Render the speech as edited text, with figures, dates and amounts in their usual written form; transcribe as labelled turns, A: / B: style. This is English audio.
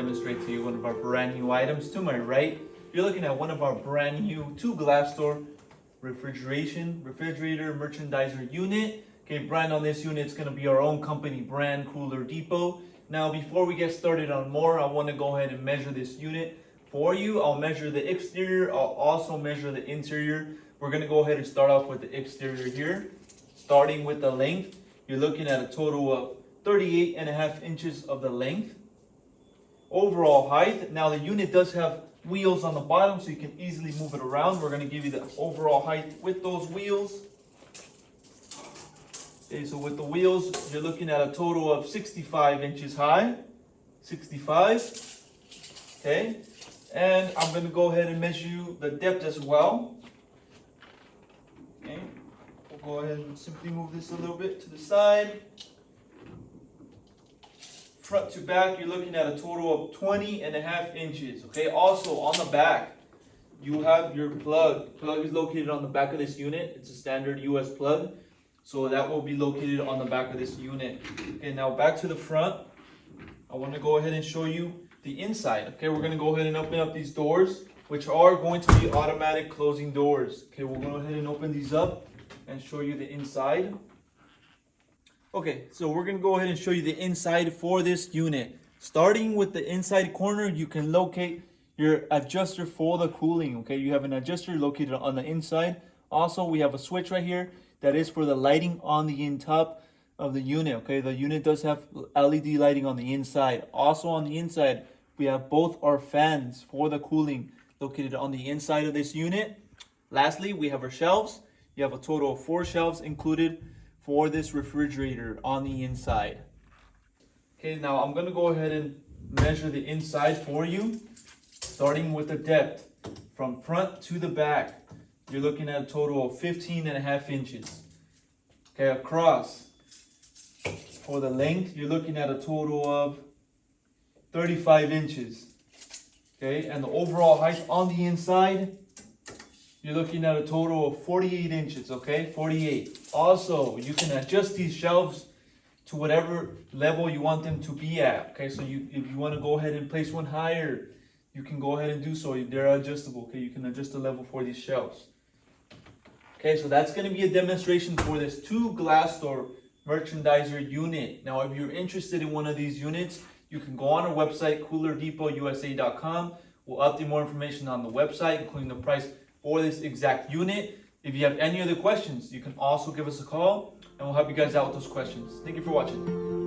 A: demonstrate to you one of our brand new items. To my right, you're looking at one of our brand new 2 glass door refrigerator merchandiser unit. Okay, brand on this unit is going to be our own company brand, Cooler Depot. Now, before we get started on more, I want to go ahead and measure this unit for you. I'll measure the exterior. I'll also measure the interior. We're going to go ahead and start off with the exterior here. Starting with the length, you're looking at a total of 38.5 inches of the length. Overall height, now the unit does have wheels on the bottom so you can easily move it around. We're going to give you the overall height with those wheels. Okay, so with the wheels, you're looking at a total of 65 inches high. 65. Okay, and I'm going to go ahead and measure you the depth as well. Okay, we'll go ahead and simply move this a little bit to the side. Front to back, you're looking at a total of 20.5 inches. Okay, also on the back, you have your plug. Plug is located on the back of this unit. It's a standard US plug. So that will be located on the back of this unit. Okay, now back to the front. I want to go ahead and show you the inside. Okay, we're going to go ahead and open up these doors, which are going to be automatic closing doors. Okay, we'll go ahead and open these up and show you the inside. Okay, so we're going to go ahead and show you the inside for this unit. Starting with the inside corner, you can locate your adjuster for the cooling. Okay, you have an adjuster located on the inside. Also, we have a switch right here that is for the lighting on the top of the unit. Okay, the unit does have LED lighting on the inside. Also on the inside, we have both our fans for the cooling located on the inside of this unit. Lastly, we have our shelves. You have a total of 4 shelves included for this refrigerator on the inside. Okay, now I'm going to go ahead and measure the inside for you, starting with the depth from front to the back. You're looking at a total of 15.5 inches. Okay, across for the length, you're looking at a total of 35 inches. Okay, and the overall height on the inside, you're looking at a total of 48 inches. Okay, 48. Also, you can adjust these shelves to whatever level you want them to be at. Okay, so if you want to go ahead and place one higher, you can go ahead and do so. They're adjustable. Okay, you can adjust the level for these shelves. Okay, so that's going to be a demonstration for this 2 glass door merchandiser unit. Now, if you're interested in one of these units, you can go on our website, coolerdepot.usa.com. We'll update more information on the website, including the price for this exact unit. If you have any other questions, you can also give us a call, and we'll help you guys out with those questions. Thank you for watching.